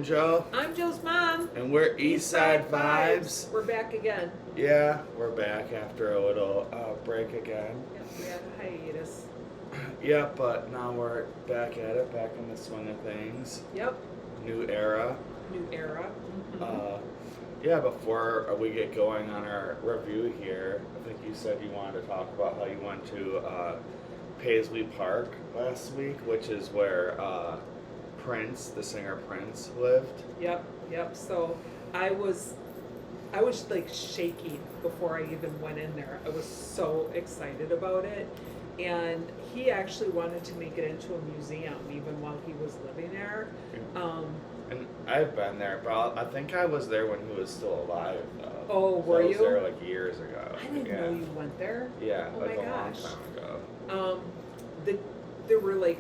Joe. I'm Joe's mom. And we're Eastside Vibes. We're back again. Yeah, we're back after a little break again. Yep, we had a hiatus. Yeah, but now we're back at it, back in the swing of things. Yep. New era. New era. Mm-hmm. Yeah, before we get going on our review here, I think you said you wanted to talk about how you went to Paisley Park last week, which is where Prince, the singer Prince, lived. Yep. So I was like shaking before I even went in there. I was so excited about it. And he actually wanted to make it into a museum even while he was living there. And I've been there, but I think I was there when he was still alive, though. Oh, were you? I was there like years ago. I didn't know you went there. Yeah, oh like my a gosh. long time ago. There were like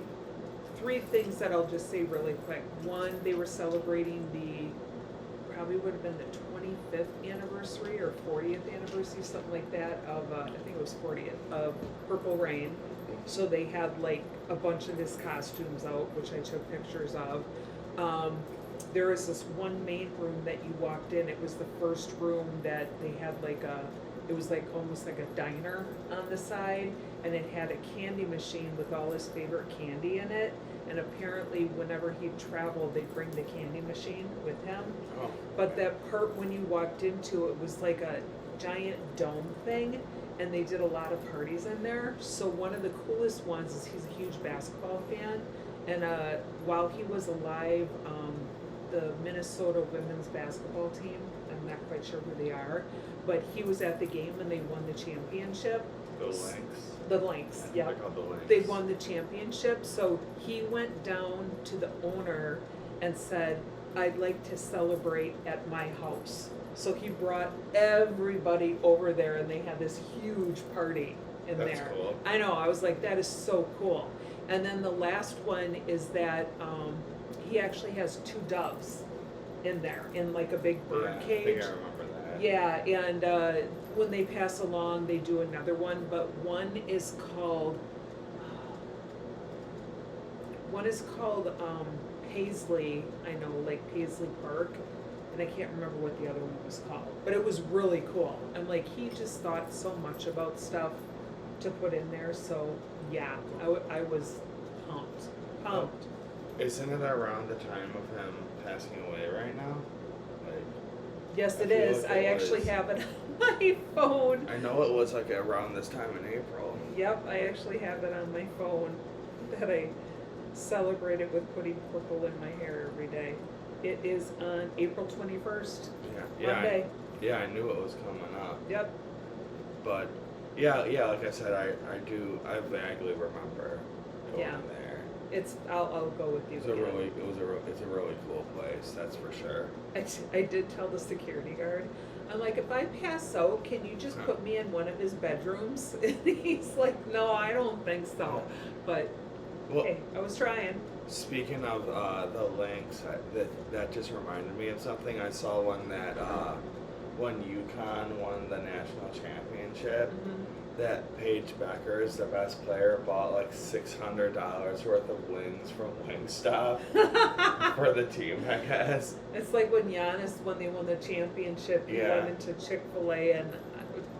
three things that I'll just say really quick. One, they were celebrating probably would have been the 25th anniversary or 40th anniversary, something like that, of, I think it was 40th, of Purple Rain. So they had like a bunch of his costumes out, which I took pictures of. There was this one main room that you walked in. It was the first room that they had it was like almost like a diner on the side, and it had a candy machine with all his favorite candy in it. And apparently whenever he traveled, they'd bring the candy machine with him. Oh. But that part when you walked into it was like a giant dome thing, and they did a lot of parties in there. So one of the coolest ones is he's a huge basketball fan, and while he was alive, the Minnesota women's basketball team, I'm not quite sure who they are, but he was at the game and they won the championship. The Lynx. The Lynx, yeah. They're called the Lynx. They won the championship, so he went down to the owner and said, I'd like to celebrate at my house. So he brought everybody over there and they had this huge party in That's there. cool. I know, I was like, that is so cool. And then the last one is that he actually has 2 doves in there, in like a big bird cage. I think I remember that. Yeah, and when they pass along, they do another one, but one is called Paisley, I know, like Paisley Park, and I can't remember what the other one was called, but it was really cool. And like, he just thought so much about stuff to put in there, so yeah, I was pumped. Isn't it around the time of him passing away right now? Yes, it feel is. like I it actually was. have it on my phone. I know it was like around this time in April. Yep, I actually have it on my phone that I celebrated with putting purple in my hair every day. It is on April 21st, Monday. Yeah, I knew it was coming up. Yep. But yeah, like I said, I vaguely remember going there. I'll go with you. It's a really cool place, that's for sure. I did tell the security guard, I'm like, if I pass out, can you just put me in one of his bedrooms? And he's like, no, I don't think so. But hey, I was trying. Speaking of the Lynx, that just reminded me of something. I saw one that when UConn won the national championship, that Paige Beckers, the best player, bought like $600 worth of wings from Wingstop for the team, I guess. It's like when Giannis, when they won the championship, he went into Chick-fil-A and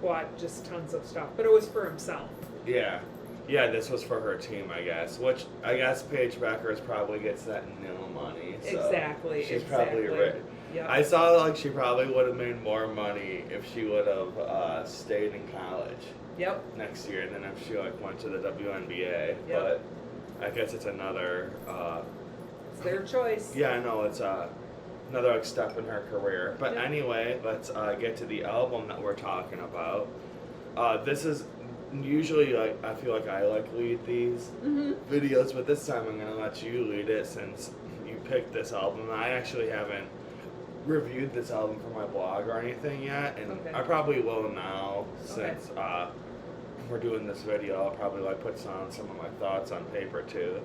bought just tons of stuff. But it was for himself. Yeah, this was for her team, I guess. Which I guess Paige Beckers probably gets that nil money. So exactly. She's probably rich. Yep. I saw like she probably would have made more money if she would have stayed in college. Yep. Next year than if she like went to the WNBA. Yep. But I guess it's another. It's their choice. Yeah, I know it's another like step in her career. But anyway, let's get to the album that we're talking about. This is usually like I feel like I like lead these videos, but this time I'm gonna let you lead it since you picked this album. I actually haven't reviewed this album for my blog or anything yet, and I probably will now since we're doing this video. I'll probably like put some of my thoughts on paper too.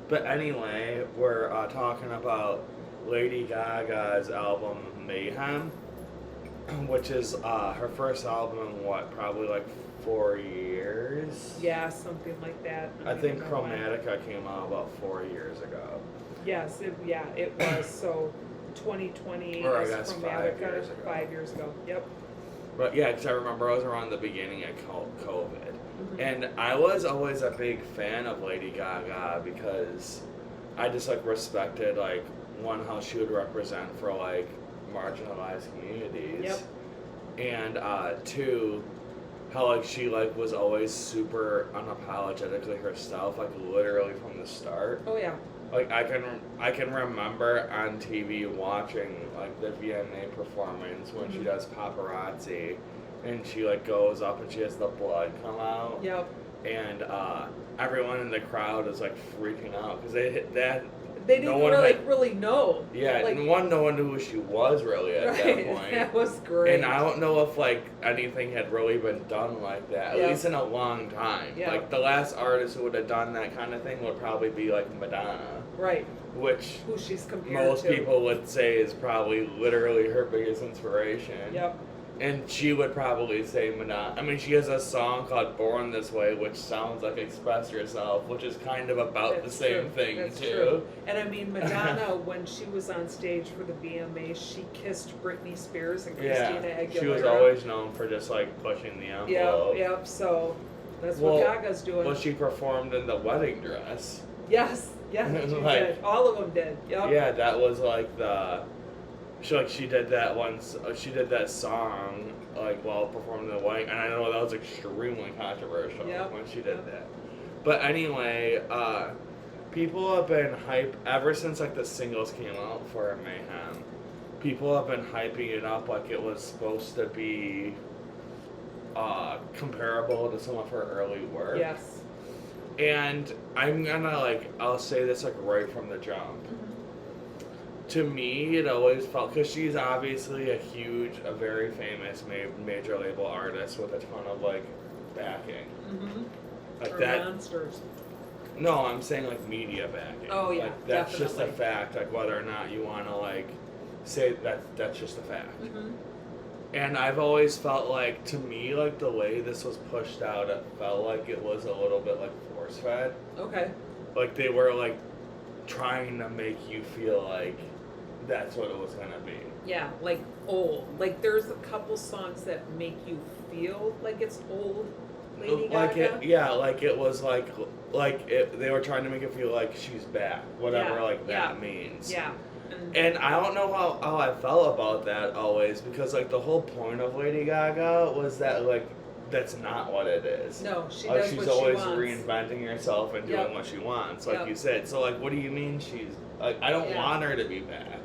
But anyway, we're talking about Lady Gaga's album Mayhem, which is her first album in probably like 4 years. Yeah, something like that. I think Chromatica came out about 4 years ago. Yes, it was. So 2020 Or I is guess from 5 Gaga, years ago. 5 years ago. Yep. But yeah, because I remember I was around the beginning of COVID. Mhm. And I was always a big fan of Lady Gaga because I just like respected like one how she would represent for like marginalized communities. Yep. And two, how like she like was always super unapologetically herself, like literally from the start. Oh yeah. Like I can remember on TV watching like the VMA performance when she Mhm. does paparazzi, and she like goes up and she has the blood come out. Yep. And everyone in the crowd is like freaking out because they hit that. They didn't really know. Yeah, like, no one knew who she was really at that right. point. That was great. And I don't know if like anything had really been done like that, at Yeah. least in a long time. Yeah. Like the last artist who would have done that kind of thing would probably be like Madonna, Right. which Who she's compared most to. people would say is probably literally her biggest inspiration. Yep. And she would probably say Madonna. I mean, she has a song called "Born This Way," which sounds like "Express Yourself," which is kind of about That's the same true. thing That's too. True. And I mean, Madonna, when she was on stage for the VMAs, she kissed Britney Spears and Christina Aguilera. She was always known for just like pushing the envelope. Yep. So that's what Gaga's doing. Well, she performed in the wedding dress. Yes, she Like- did. All of them did. Yep. Yeah, that was like the. She did that once. She did that song like while performing the wedding, and I know that was extremely controversial Yep. when she did that. But anyway, people have been hype ever since like the singles came out for Mayhem. People have been hyping it up like it was supposed to be comparable to some of her early work. Yes. And I'm gonna I'll say this like right from the jump. To me, it always felt, because she's obviously a very famous major label artist with a ton of like backing. Mm-hmm. Like Or that. monsters. No, I'm saying like media backing. Oh, yeah, like, that's just a definitely. fact. Like whether or not you want to like say that's just a fact. Mm-hmm. And I've always felt like, to me, like the way this was pushed out, it felt like it was a little bit like force fed. Okay. Like they were like trying to make you feel like that's what it was gonna be. Yeah, like old. Like there's a couple songs that make you feel like it's old. Lady Like Gaga. it was they were trying to make it feel like she's back, whatever Yeah, that means. Yeah. And I don't know how I felt about that always, because like the whole point of Lady Gaga was that like that's not what it is. No, she Like does she's what always she wants. reinventing herself and doing Yep. what she wants, like Yep. you said. So like, what do you mean she's like? I don't Yeah. want her to be back.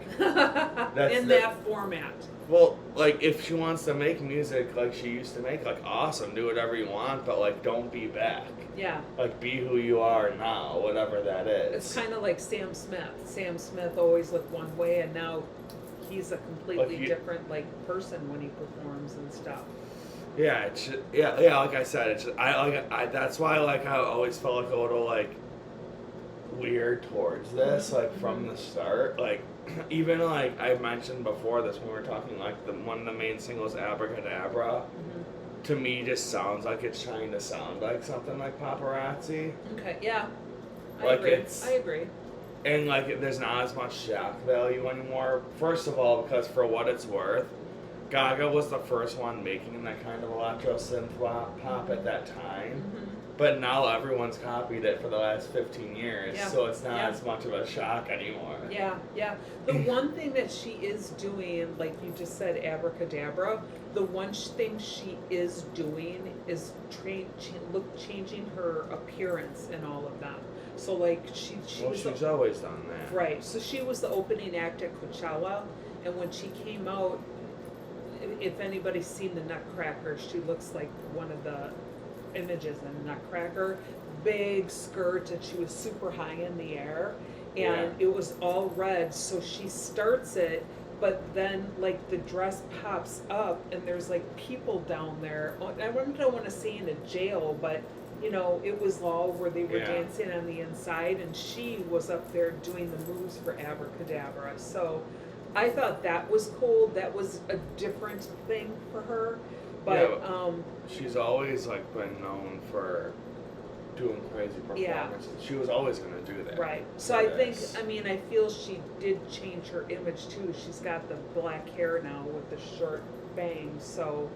In that format. Well, like if she wants to make music like she used to make, like awesome, do whatever you want, but like don't be back. Yeah. Like be who you are now, whatever that is. It's kind of like Sam Smith. Sam Smith always looked one way, and now he's a completely different person when he performs and stuff. Yeah, like I said, it's just, I that's why I always felt like a little like weird towards this, like from the start. Like even like I mentioned before this when we were talking, like one of the main singles, Abracadabra, Mm-hmm. to me just sounds like it's trying to sound like something like paparazzi. Okay, yeah. Like I agree. And like there's not as much shock value anymore. First of all, because for what it's worth, Gaga was the first one making that kind of electro synth pop at that time. Mm-hmm. But now everyone's copied it for the last 15 years, Yeah. so it's not Yeah. as much of a shock anymore. Yeah. The one thing that she is doing, like you just said, Abracadabra, the one thing she is doing is changing her appearance in all of them. So like she's always done that. Right. So she was the opening act at Coachella, and when she came out, if anybody's seen the Nutcracker, she looks like one of the images in Nutcracker. Big skirt, and she was super high in the air, and it was all red. So she starts it, but then like the dress pops up, and there's like people down there. I don't want to say in a jail, but you know, it was all where they were dancing on the inside, and she was up there doing the moves for Abracadabra. So I thought that was cool. That was a different thing for her. But she's always like been known for doing crazy Yeah. performances. She was always going to do that. Right. So for I think, this. I mean, I feel she did change her image too. She's got the black hair now with the short bangs, so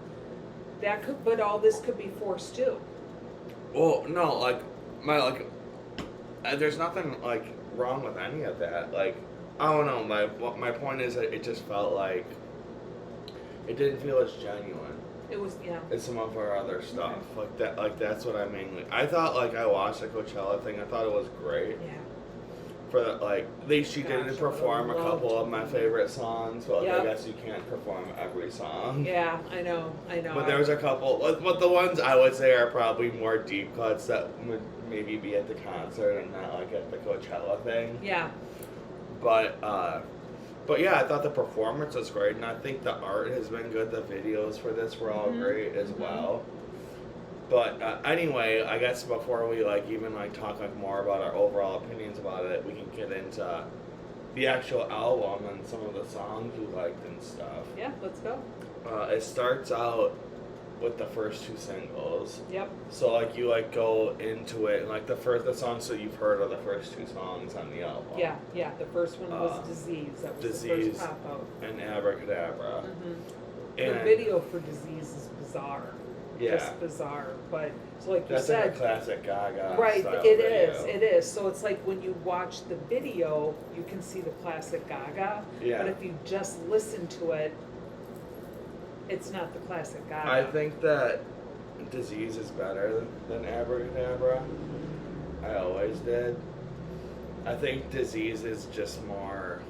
that could, but all this could be forced too. Well, no, like there's nothing like wrong with any of that. Like, I don't know. My point is that it just felt like it didn't feel as genuine It was, yeah. as some of our other stuff. Like that. Like that's what I mainly. I thought like I watched the Coachella thing. I thought it was great. Yeah. For the, like, at least she Gosh, didn't I would've perform a couple of loved my to. favorite songs. But like, Yep. I guess you can't perform every song. Yeah, I know. But there was a couple, but the ones I would say are probably more deep cuts that would maybe be at the concert and not like at the Coachella thing. Yeah. But yeah, I thought the performance was great, and I think the art has been good. The videos for this were all Mhm, great as mhm. well. But anyway, I guess before we like even like talk like more about our overall opinions about it, we can get into the actual album and some of the songs we liked and stuff. Yeah, let's go. It starts out with the first two singles. Yep. So like you like go into it and like the songs that you've heard are the first two songs on the album. Yeah, yeah. The first one was Disease. That was the Disease. first pop out. And Abracadabra. Mm-hmm. And The video for Disease is bizarre. yeah, Just bizarre. But so like you that's said, like a classic Gaga right, style it video. is. It is. So it's like when you watch the video, you can see the classic Gaga. Yeah. But if you just listen to it, it's not the classic Gaga. I think that Disease is better than Abracadabra. I always did. I think Disease is just more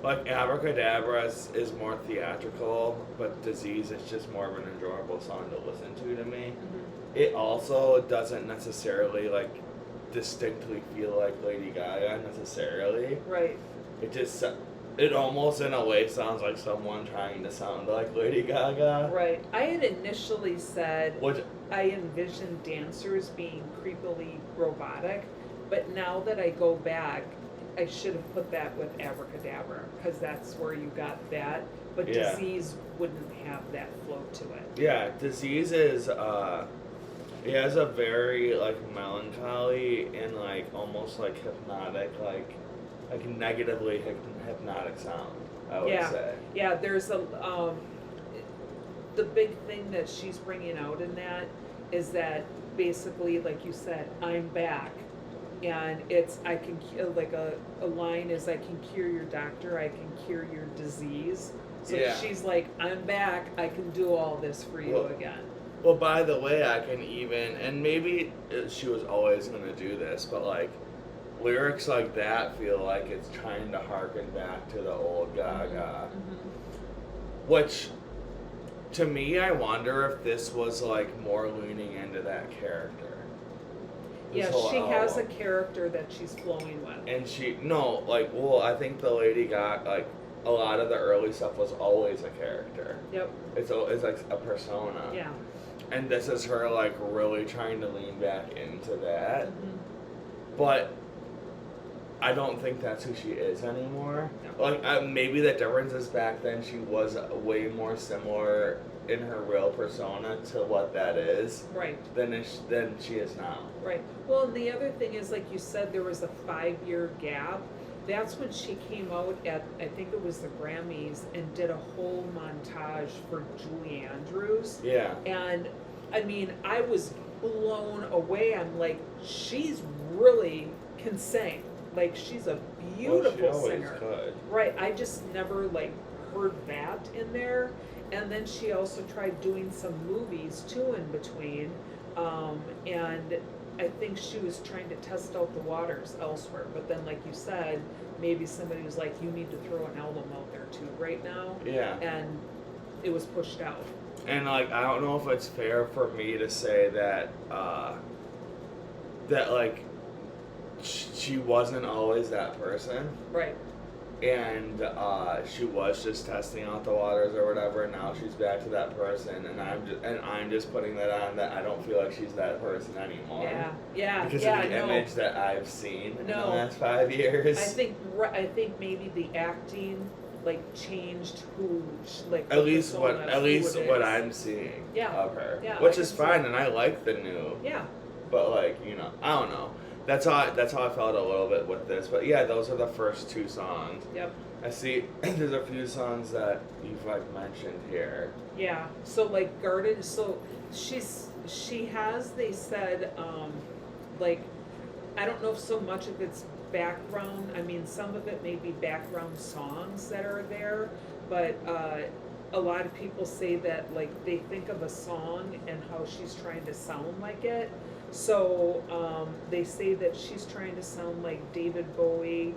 like Abracadabra is more theatrical, but Disease is just more of an enjoyable song to listen to me. Mhm. It also doesn't necessarily like distinctly feel like Lady Gaga necessarily. Right. It almost in a way sounds like someone trying to sound like Lady Gaga. Right. I had initially said Which I envisioned dancers being creepily robotic, but now that I go back, I should have put that with Abracadabra because that's where you got that. But Yeah. Disease wouldn't have that flow to it. yeah, Disease is it has a very like melancholy and like almost like hypnotic like negatively hypnotic sound, I would Yeah. say. Yeah, there's a the big thing that she's bringing out in that is that basically, like you said, I'm back, and it's I can like a line is I can cure your doctor, I can cure your disease. So Yeah. she's like, I'm back, I can do all this for you Well, again. Well, by the way, I can even, and maybe she was always going to do this, but like lyrics like that feel like it's trying to harken back to the old Gaga. Mm-hmm. Which, to me, I wonder if this was like more leaning into that character. This Yeah, whole she has a album. character that she's flowing with. And I think the Lady Gaga, like, a lot of the early stuff was always a character. Yep. It's like a persona. Yeah. And this is her, like, really trying to lean back into that. Mhm. But I don't think that's who she is anymore. No. Like, maybe the difference is back then she was way more similar in her real persona to what that is Right. than she is now. Right. Well, and the other thing is, like you said, there was a 5-year gap. That's when she came out at, I think it was the Grammys, and did a whole montage for Julie Andrews. Yeah. And, I mean, I was blown away. I'm like, she's really can sing. Like, she's a beautiful Well, she always singer. could. Right. I just never, like, heard that in there. And then she also tried doing some movies, too, in between. And I think she was trying to test out the waters elsewhere. But then, like you said, maybe somebody was like, you need to throw an album out there, too, right now. Yeah. And it was pushed out. And, like, I don't know if it's fair for me to say that, like, she wasn't always that person. Right. And she was just testing out the waters or whatever, and now she's back to that person, and I'm just putting that on that I don't feel like she's that person anymore. Yeah. Yeah. Because yeah, of the no. image that I've seen in the No. last 5 years. I think maybe the acting like changed who like at least what persona, who it what is. I'm seeing Yeah. of her, Yeah, which I is can see fine, that. and I like the new Yeah. But like, you know, I don't know. That's how I felt a little bit with this. But yeah, those are the first two songs. Yep. I see there's a few songs that you've like mentioned here. Yeah. So like Garden. So she has. They said like I don't know if so much of it's background. I mean, some of it may be background songs that are there, but a lot of people say that like they think of a song and how she's trying to sound like it. So they say that she's trying to sound like David Bowie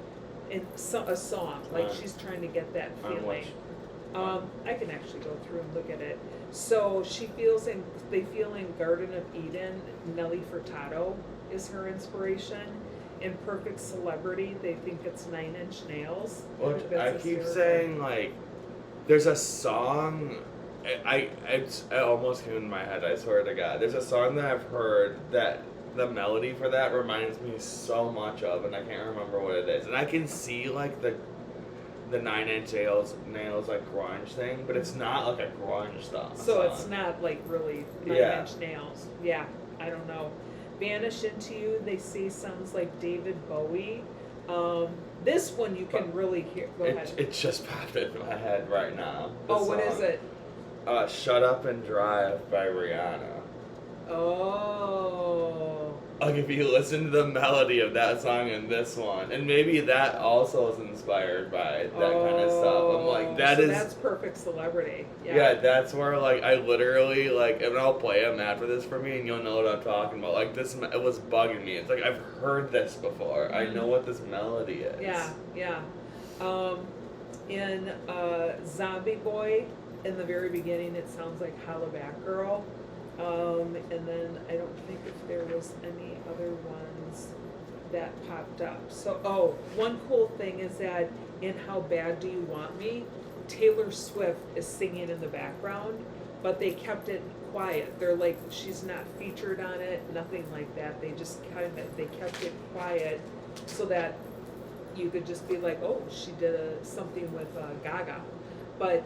in a song, like she's trying to get that feeling. I can actually go through and look at it. So they feel in Garden of Eden, Nelly Furtado is her inspiration. In Perfect Celebrity, they think it's 9 Inch Nails. Which I keep saying, like, there's a song, it almost came in my head, I swear to God. There's a song that I've heard that the melody for that reminds me so much of, and I can't remember what it is. And I can see, like, the 9 Inch Nails, like, grunge thing, but it's not, like, a grunge song. So it's not, like, really 9 Inch Nails. Yeah, I don't know. Vanish Into You, they say sounds like David Bowie. This one you can really hear. Go ahead. It just popped in my head right now. What is it? Shut Up and Drive by Rihanna. Oh. Like, if you listen to the melody of that song and this one, and maybe that also is inspired by that kind of stuff. I'm like, that's Perfect Celebrity. Yeah, that's where, like, I literally, like, and I'll play them after this for me, and you'll know what I'm talking about. Like, this, it was bugging me. It's like, I've heard this before. I know what this melody is. Yeah. In Zombie Boy, in the very beginning, it sounds like Holla Back Girl. And then I don't think if there was any other ones that popped up. So, one cool thing is that in How Bad Do You Want Me, Taylor Swift is singing in the background, but they kept it quiet. They're like, she's not featured on it, nothing like that. They just they kept it quiet so that you could just be like, oh, she did something with Gaga. But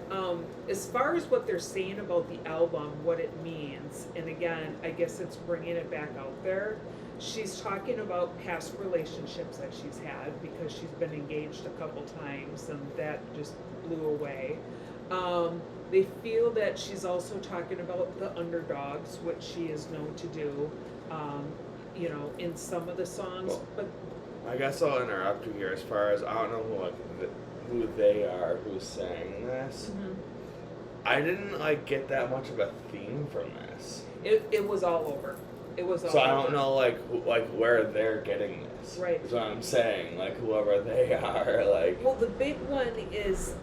as far as what they're saying about the album, what it means, and again, I guess it's bringing it back out there. She's talking about past relationships that she's had because she's been engaged a couple times and that just blew away. They feel that she's also talking about the underdogs, which she is known to do, in some of the songs. Well, but I guess I'll interrupt you here as far as, I don't know who they are who's saying this. Mm-hmm. I didn't get that much of a theme from this. It was all over. It was all so over. I don't know where they're getting this. Right. Is what I'm saying. Whoever they are. Well, the big one is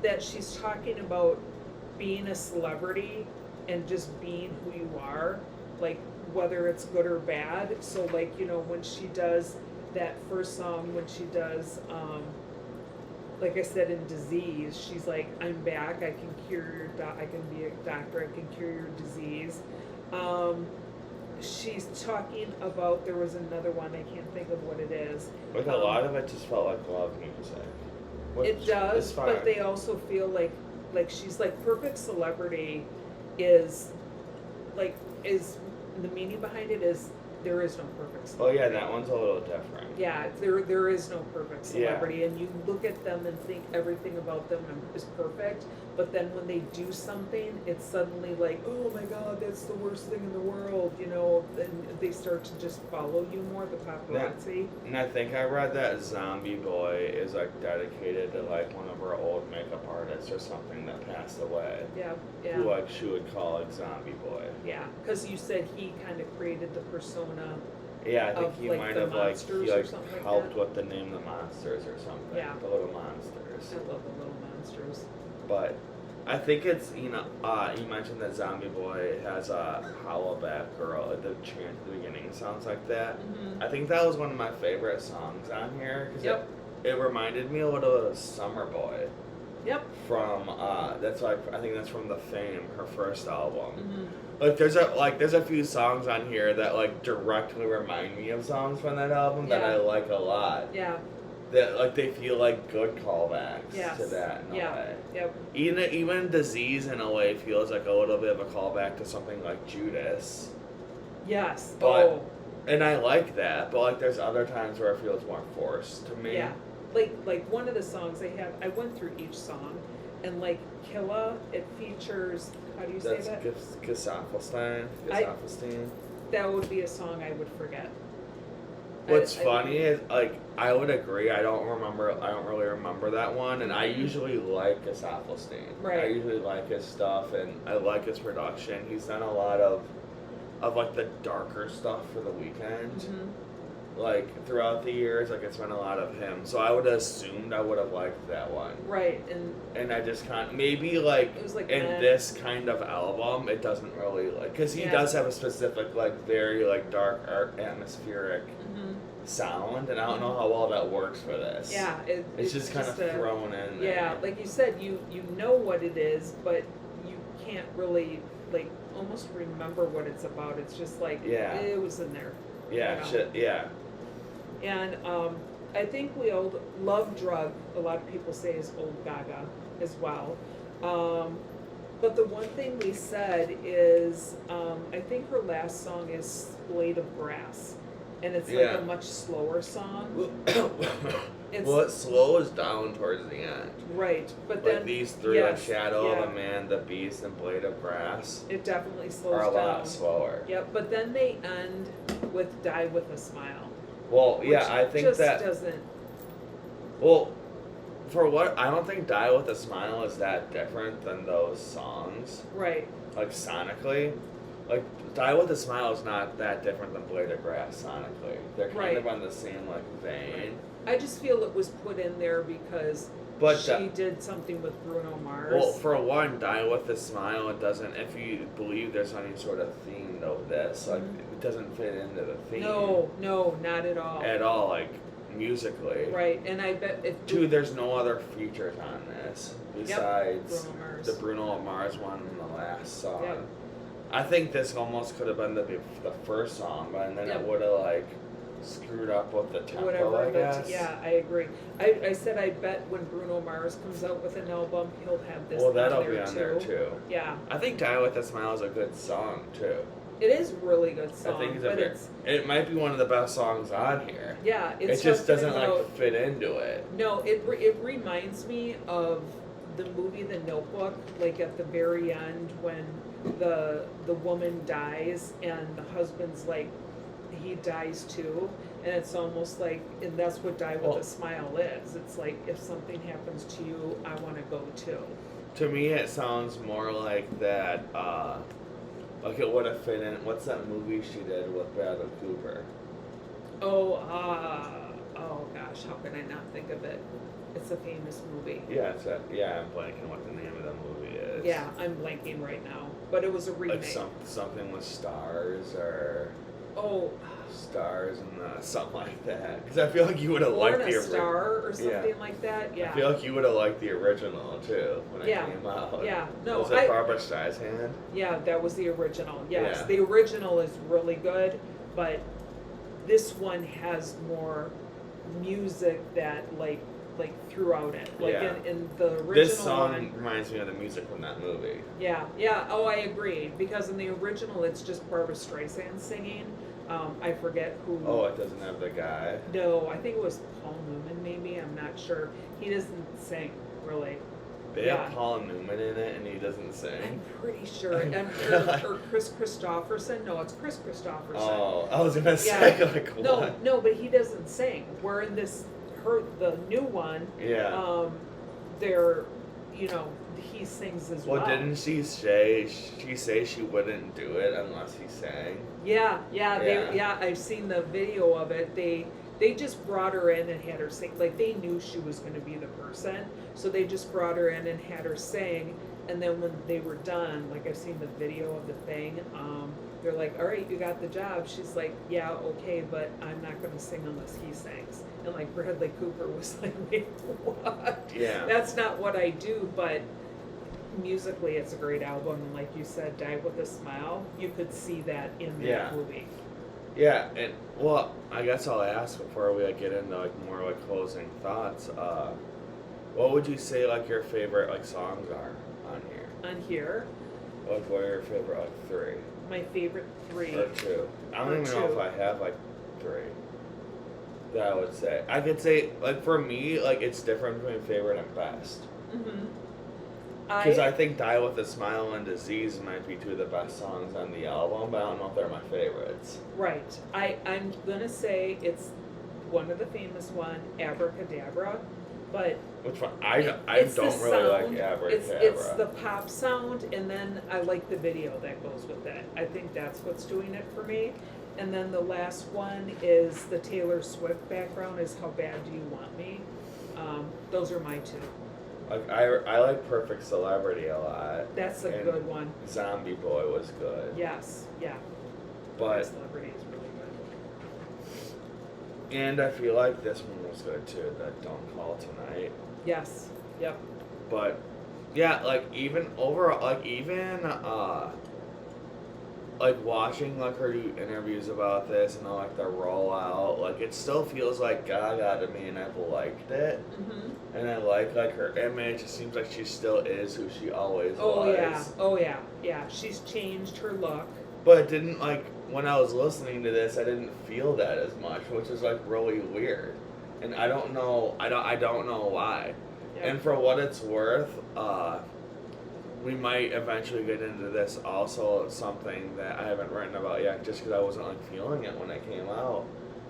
that she's talking about being a celebrity and just being who you are, whether it's good or bad. So when she does that first song, when she does like I said, in Disease, she's like, I'm back, I can cure I can be a doctor, I can cure your disease. She's talking about, there was another one, I can't think of what it is. A lot of it just felt like love music. It does, but they also feel like she's like, Perfect Celebrity is the meaning behind it is there is no perfect celebrity. Oh yeah, that one's a little different. Yeah, there is no perfect celebrity, and you look at them and think everything about them is perfect, but then when they do something, it's suddenly like, oh my God, that's the worst thing in the world, and they start to just follow you more, the paparazzi. And I think I read that Zombie Boy is dedicated to one of her old makeup artists or something that passed away. Yeah. Who she would call Zombie Boy. Yeah, because you said he kind of created the persona. Yeah, I think he might have helped like with the name The Monsters or something. Yeah. The Little Monsters. I love the Little Monsters. But I think it's, you mentioned that Zombie Boy has a Holla Back Girl at the chant at the beginning. Sounds like that. Mm-hmm. I think that was one of my favorite songs on here. Cause it reminded me a little of Summer Boy. Yep. From, that's I think that's from The Fame, her first album. Mm-hmm. There's a few songs on here that directly remind me of songs from that album that I like a lot. Yeah. That they feel like good callbacks to that in a way. Yep. Even Disease in a way feels like a little bit of a callback to something like Judas. Yes. But Oh. and I like that, but like there's other times where it feels more forced to me. Yeah. Like one of the songs I went through each song, and like Killa, it features, how do you say That's that? Gesaffelstein. I- Gesaffelstein. That would be a song I would forget. What's I funny is like I would agree. I don't really remember that one, and I usually like Gesaffelstein. Right. I usually like his stuff, and I like his production. He's done a lot of like the darker stuff for the weekend. Mhm. Like throughout the years, like it's been a lot of him. So I would have assumed I would have liked that one. Right, And I just can't. Maybe like it was like in meh. this kind of album, it doesn't really like because he Yeah. does have a specific like very like dark art atmospheric Mhm. sound, and I don't know how well that works for this. Yeah, it's just kind of thrown in there. Yeah, like you said, you know what it is, but you can't really like almost remember what it's about. It's just like Yeah. it was in there. Yeah, you know. shit, yeah. And I think we old Love Drug, a lot of people say is old Gaga as well. But the one thing we said is I think her last song is Blade of Grass. And it's like Yeah. a much slower song. It's Well, it slows down towards the end. right, but Like then these three, like yes, Shadow yeah. of the Man, the Beast, and Blade of Grass, it definitely slows are a down. lot slower. Yep, but then they end with Die with a Smile. Well, Which yeah, I think just that. doesn't. Well, for what I don't think Die with a Smile is that different than those songs. Right. Like sonically, like Die with a Smile is not that different than Blade of Grass sonically. They're kind Right. of on the same like vein. I just feel it was put in there because But she did something with Bruno Mars. well, for one, Die with a Smile, it doesn't. If you believe there's any sort of theme to this, like it doesn't fit into the theme. no, not at all. At all, like musically. Right, and I bet if Two, there's no other features on this besides Bruno Mars. the Bruno Mars one and the last song. Yep. I think this almost could have been the first song, but then Yep. it would have like screwed up with the tempo, whatever. I but guess. yeah, I agree. I said I bet when Bruno Mars comes out with an album, he'll have this. Well, that'll on be there on there too. Yeah, I think Die with a Smile is a good song too. it is a really good song. I think it's but a it might be one of the best songs on here. yeah, It it's just something doesn't about, like fit into it. No, it reminds me of the movie The Notebook, like at the very end when the woman dies and the husband's like he dies too, and it's almost like, and that's what Die with Well- a Smile is. It's like if something happens to you, I want to go too. To me, it sounds more like that. Like it would have fit in. What's that movie she did with Bradley Cooper? Oh, oh gosh, how can I not think of it? It's a famous movie. Yeah, I'm blanking what the name of the movie is. Yeah, I'm blanking right now, but it was a remake. Like something with stars or Oh, stars and something like that. Because I feel like you would have Born liked a the original. Star or something like that. Yeah. I feel like you would have liked the original too when it Yeah. came out. Yeah, no, Was it Barbara Streisand? Yeah, that was the original. Yes, Yeah. the original is really good, but this one has more music that like throughout it. Like Yeah. in the original This song one. reminds me of the music from that movie. Yeah. Oh, I agree. Because in the original, it's just Barbara Streisand singing. I forget who. Oh, it doesn't have the guy. No, I think it was Paul Newman. Maybe, I'm not sure. He doesn't sing really. They Yeah. have Paul Newman in it, and he doesn't I'm sing. pretty sure. Or Chris Christopherson. No, it's Chris Christopherson. Oh, I was gonna say Yeah. like what? No, but he doesn't sing. Where in the new one, Yeah. they're, he sings as well. Well, didn't she say she wouldn't do it unless he sang? Yeah, Yeah. I've seen the video of it. They just brought her in and had her sing. Like they knew she was going to be the person, so they just brought her in and had her sing. And then when they were done, like I've seen the video of the thing, they're like, "All right, you got the job." She's like, "Yeah, okay, but I'm not going to sing unless he sings." And like Bradley Cooper was like, "Wait, what?" Yeah. That's not what I do, but musically it's a great album, and like you said, Die with a Smile, you could see that in that Yeah. movie. Yeah, and well, I guess I'll ask before we get into like more like closing thoughts. What would you say like your favorite like songs are on here? On here, Like what are your favorite like three? my favorite 3. Or 2. I don't Or even know 2. if I have like 3. That I would say. I could say, like, for me, like, it's different between favorite and best. Mm-hmm. Because I think Die With a Smile and Disease might be 2 of the best songs on the album, but I don't know if they're my favorites. Right. I'm gonna say it's one of the famous one, Abracadabra, but Which one? I it's don't the really like sound. Abracadabra. It's the pop sound, and then I like the video that goes with it. I think that's what's doing it for me. And then the last one is the Taylor Swift background is How Bad Do You Want Me? Those are my 2. Like, I like Perfect Celebrity a lot. That's a and good one. Zombie Boy was good. Yes, yeah. But Celebrity is really good. and I feel like this one was good too, that Don't Call Tonight. Yes, yep. But yeah, like even overall, like watching like her do interviews about this and like the rollout, like it still feels like Gaga to me, and I've liked it. Mm-hmm. And I like her image. It seems like she still is who she always Oh was. yeah, oh yeah, yeah. She's changed her look. But it didn't, like, when I was listening to this, I didn't feel that as much, which is like really weird. And I don't know why. Yep. And for what it's worth, we might eventually get into this also, something that I haven't written about yet, just because I wasn't like feeling it when it came out.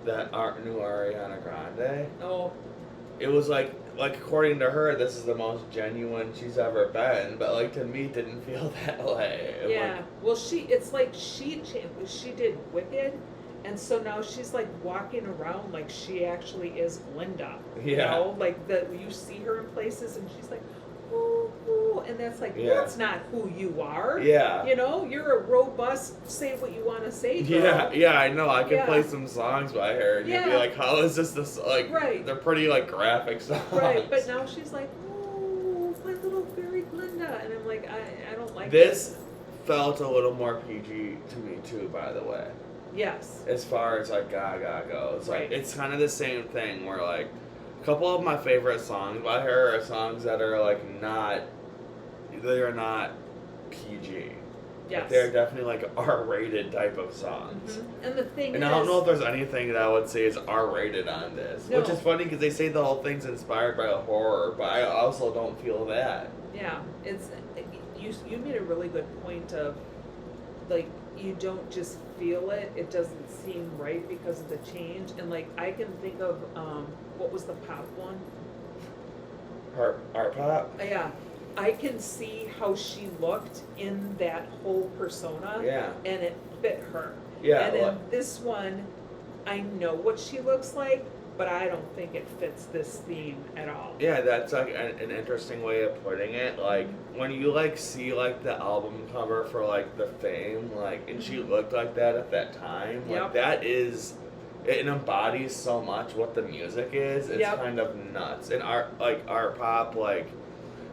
That new Ariana Grande. Oh, It was like according to her, this is the most genuine she's ever been, but like to me, it didn't feel that way. And, yeah. like, Well, it's like she did Wicked, and so now she's like walking around like she actually is Glinda. You Yeah. know, like that you see her in places, and she's like, ooh, ooh, and that's like Yeah. that's not who you are. Yeah. You know, you're a robust. Say what you want to say. Girl. Yeah, I know. I could Yeah. play some songs by her, and you'd be Yeah. like, "How is this like?" Right. They're pretty like graphic songs. Right, but now she's like, oh, my little fairy Glinda, and I'm like, I don't like This felt a little more PG to me too, by the way. Yes. As far as like Gaga goes, like Right. it's kind of the same thing where like a couple of my favorite songs by her are songs that are like they're not PG. Yes. Like, they're definitely like R-rated type of songs. Mm-hmm. And the thing And is, I don't know if there's anything that I would say is R-rated on this, No. which is funny because they say the whole thing's inspired by a horror, but I also don't feel that. yeah, it's you made a really good point of like you don't just feel it; it doesn't seem right because of the change. And like I can think of what was the pop one? Art pop. Yeah. I can see how she looked in that whole persona, Yeah. and it fit her. Yeah. And well, in this one, I know what she looks like, but I don't think it fits this theme at all. yeah, that's like an interesting way of putting it. Like when you like see like the album cover for like the Fame, like, and she looked like that at that time. Like Yep. that is. It embodies so much what the music is. It's Yep. kind of nuts. And art pop, like,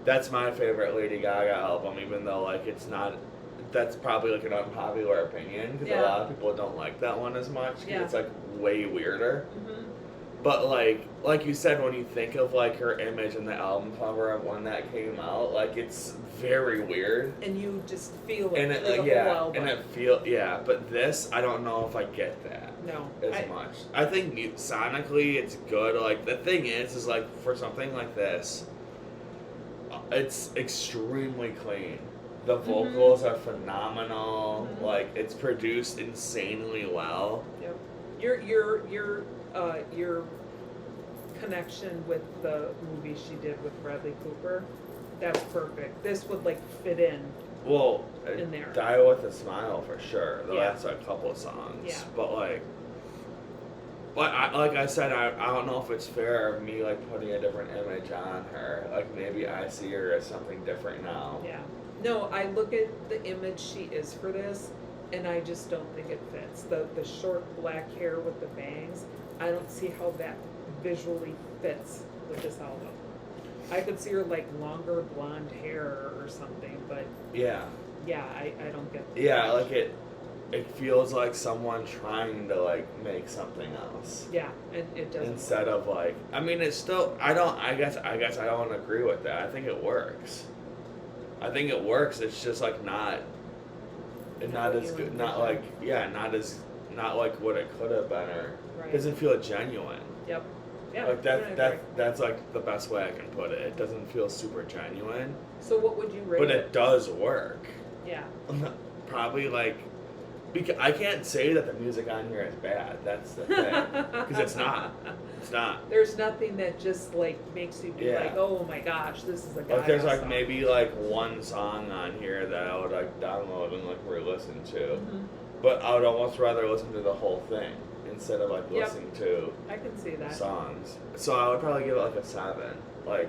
that's my favorite Lady Gaga album, even though like it's not. That's probably like an unpopular opinion because Yeah. a lot of people don't like that one as much. 'Cause Yeah. it's like way weirder. Mm-hmm. But like you said, when you think of like her image in the album cover of when that came out, like it's very weird. And you just feel it And it, through the yeah, whole album. and but this, I don't know if I get that No. as much. I think sonically it's good. Like the thing is like for something like this, it's extremely clean. The vocals are phenomenal. Mhm. Like it's produced insanely well. Yep. Your connection with the movie she did with Bradley Cooper, that's perfect. This would like fit in. Well, In there. Die With a Smile for sure. The Yeah. last like couple of songs. Yeah. But like I said, I don't know if it's fair of me like putting a different image on her. Like maybe I see her as something different now. Yeah. No, I look at the image she is for this, and I just don't think it fits. The short black hair with the bangs, I don't see how that visually fits with this album. I could see her like longer blonde hair or something, but Yeah. yeah, I don't get the Yeah, image. like it feels like someone trying to like make something else. Yeah, and it doesn't. Instead of like I mean it's still I guess I don't agree with that. I think it works. It's just like not and Not not what as you good, not envisioned. like not like what it could have been, or Right. doesn't feel genuine. Yep. Yeah. Like I agree. that's like the best way I can put it. It doesn't feel super genuine, So what would you rate but it? it does work. Yeah. Probably like, because I can't say that the music on here is bad. That's the thing, because it's not. It's not. There's nothing that just like makes you be Yeah. like, oh my gosh, this is a Gaga Like there's like song. maybe like one song on here that I would like download and like re-listen to, Mhm. but I would almost rather listen to the whole thing instead of like Yep. listening to I can see that. songs. So I would probably give it like a 7, like,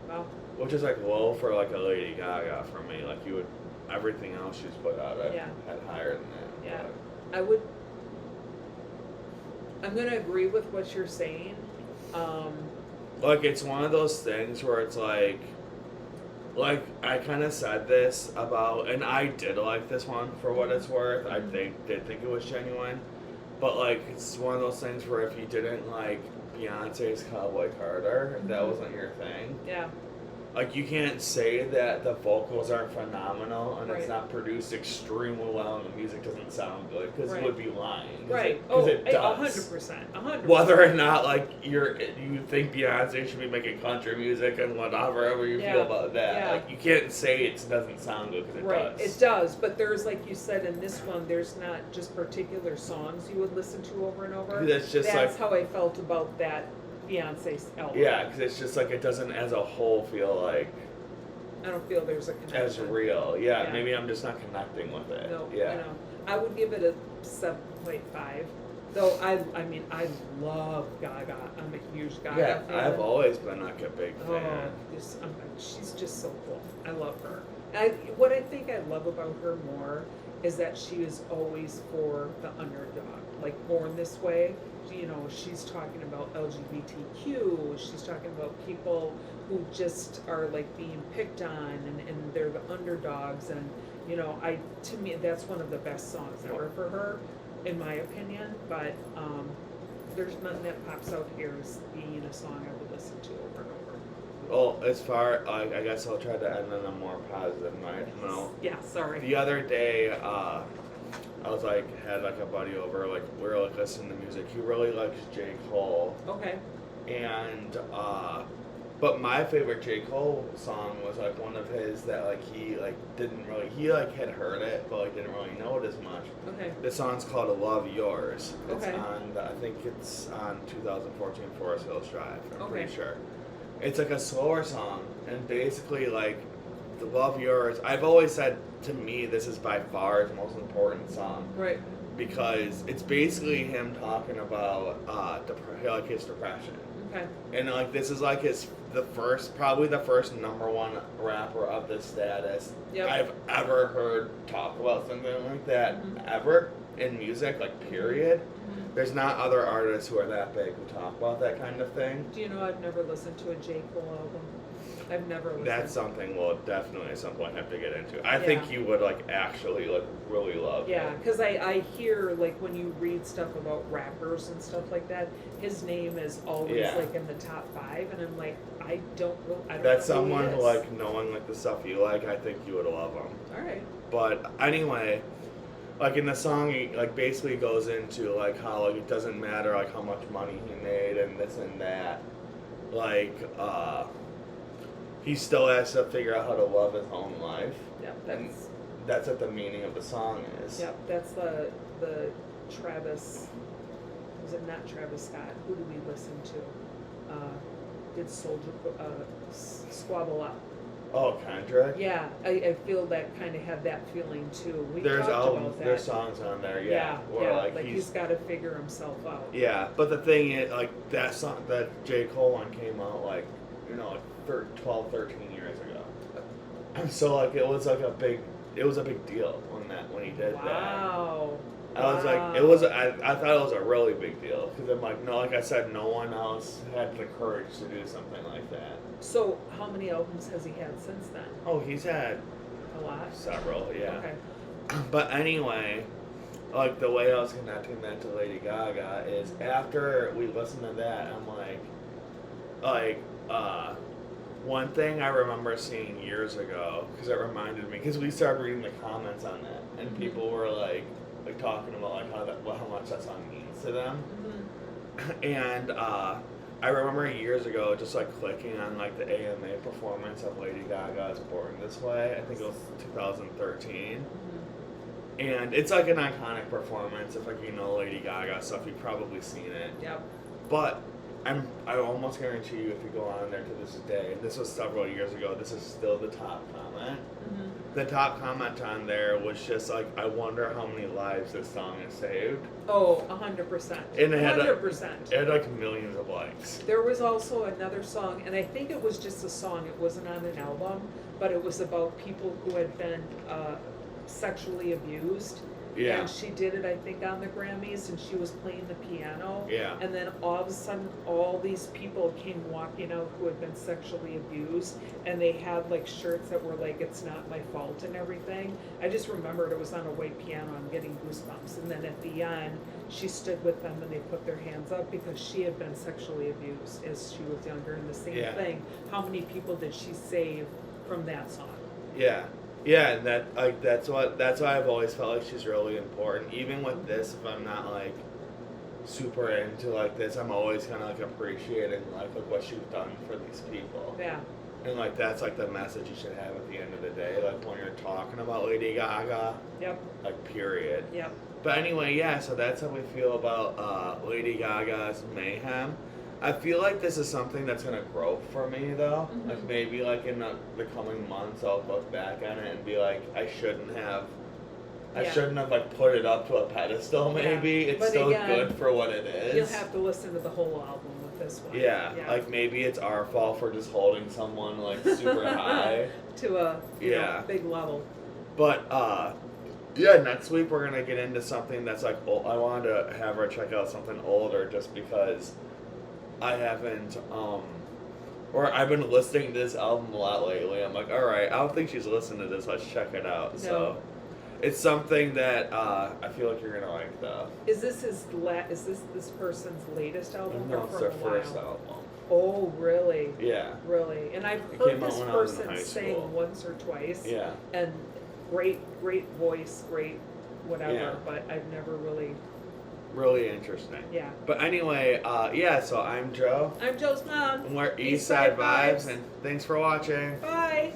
Wow. which is like low for like a Lady Gaga for me. Like you would, everything else she's put out, I Yeah. had higher than that. Yeah. but- I'm gonna agree with what you're saying. Like it's one of those things where it's like I kind of said this about, and I did like this one for what it's worth. I did think it was genuine, but like it's one of those things where if you didn't like Beyonce's Cowboy Carter, if that wasn't your thing. Yeah. Like you can't say that the vocals aren't phenomenal and Right. it's not produced extremely well and the music doesn't sound good, because Right. you would be lying. Right. Because Oh, it does. 100%. 100%. Whether or not like you think Beyonce should be making country music and whatever you Yeah. feel about that, Yeah. like you can't say it doesn't sound good, because it Right, does. it does, but there's, like you said, in this one, there's not just particular songs you would listen to over and over. That's just That's like, how I felt about that Beyonce album. yeah, because it's just like it doesn't as a whole feel like I don't feel there's a connection. as real. Yeah, Yeah. maybe I'm just not connecting with it. No, Yeah. I know. I would give it a 7.5. Though I mean, I love Gaga. I'm a huge Gaga Yeah, fan. I've always been like a big fan. She's just so cool. I love her. What I think I love about her more is that she is always for the underdog. Like Born This Way, you know, she's talking about LGBTQ. She's talking about people who just are like being picked on, and they're the underdogs. And you know, to me that's one of the best songs ever for her, in my opinion. But there's nothing that pops out here as being a song I would listen to over and over. Well, as far I guess I'll try to end on a more positive note. Yeah, sorry. The other day, I was like had like a buddy over, like we were like listening to music. He really likes J. Cole, Okay. and but my favorite J. Cole song was like one of his that like he like didn't really, he like had heard it but like didn't really know it as much. Okay. The song's called "Love Yours." It's Okay. I think it's on 2014 Forest Hills Drive. I'm Okay. pretty sure. It's like a slower song, and basically like the "Love Yours." I've always said, to me, this is by far his most important song, Right. because it's basically him talking about like his depression, Okay. and like this is like probably the first #1 rapper of this status Yep. I've ever heard talk about something like that Mhm. ever in music, like period. Mhm. There's not other artists who are that big who talk about that kind of thing. Do you know I've never listened to a J. Cole album? I've never listened. That's something we'll definitely at some point have to get into. I think Yeah. you would like actually like really love Yeah, it. because I hear, like, when you read stuff about rappers and stuff like that, his name is always Yeah. like in the top 5, and I'm like, I don't That's know who he someone who is. like knowing like the stuff you like. I think you would love him. All right. But anyway, like in the song, he like basically goes into like how like it doesn't matter like how much money he made and this and that. Like he still has to figure out how to love his own life. Yep. And that's what the meaning of the song is. Yep. That's the Travis. Was it not Travis Scott? Who do we listen to? Did Soldier Squabble Up? Oh, Kendrick. Yeah, I feel that kind of had that feeling too. We There's talked albums, about that. there's songs on there, Yeah, where yeah, like he's got to figure himself out. yeah. But the thing is, like that song, that J. Cole one came out like, you know, like 12, 13 years ago. So like it was a big deal when he did that. Wow. I was like, I thought it was a really big deal, because I'm like, no, like I said, no one else had the courage to do something like that. So how many albums has he had since then? Oh, he's had A lot. several, yeah. Okay. But anyway, like the way I was connecting that to Lady Gaga is after we listened to that, I'm like, one thing I remember seeing years ago, because it reminded me, because we started reading the comments on that, and people were like talking about like how much that song means to them. And I remember years ago just like clicking on like the AMA performance of Lady Gaga's Born This Way. I think it was 2013. And it's like an iconic performance. If like you know Lady Gaga stuff, you've probably seen it. Yep. But I almost guarantee you, if you go on there to this day, and this was several years ago, this is still the top comment. The top comment on there was just like, I wonder how many lives this song has saved. Oh, 100%. And it had 100%. It had like millions of likes. There was also another song, and I think it was just a song. It wasn't on an album, but it was about people who had been sexually abused. Yeah. And she did it, I think, on the Grammys, and she was playing the piano. Yeah. And then all of a sudden, all these people came walking out who had been sexually abused, and they had like shirts that were like, "It's not my fault" and everything. I just remembered it was on a white piano. I'm getting goosebumps. And then at the end, she stood with them and they put their hands up because she had been sexually abused as she was younger. And the same thing. How many people did she save from that song? Yeah. Yeah, and that's why I've always felt like she's really important. Even with this, if I'm not like super into like this, I'm always kind of like appreciating like what she's done for these people. Yeah. And like that's like the message you should have at the end of the day, like when you're talking about Lady Gaga. Yep. Like period. Yep. But anyway, yeah. So that's how we feel about Lady Gaga's Mayhem. I feel like this is something that's gonna grow for me though. Like maybe like in the coming months, I'll look back on it and be like, I shouldn't have like put it up to a pedestal. Maybe it's but still again, good for what it is. You'll have to listen to the whole album with this one. Yeah, like maybe it's our fault for just holding someone like super high to a you know, big level. But yeah, next week we're gonna get into something that's like old. I wanted to have her check out something older just because I haven't or I've been listening to this album a lot lately. I'm like, all right, I don't think she's listened to this. Let's check it out. No. So it's something that I feel like you're gonna like though. Is this is this person's latest album? No, or it's from their a while? first album. Oh, really? Yeah. Really? And I've heard this person school. sing once or twice. Yeah. And great voice, great whatever, Yeah. but I've never really. Really interesting. Yeah. But anyway, yeah, so I'm Joe. I'm Joe's mom. And we're Eastside Vibes, and thanks for watching. Bye.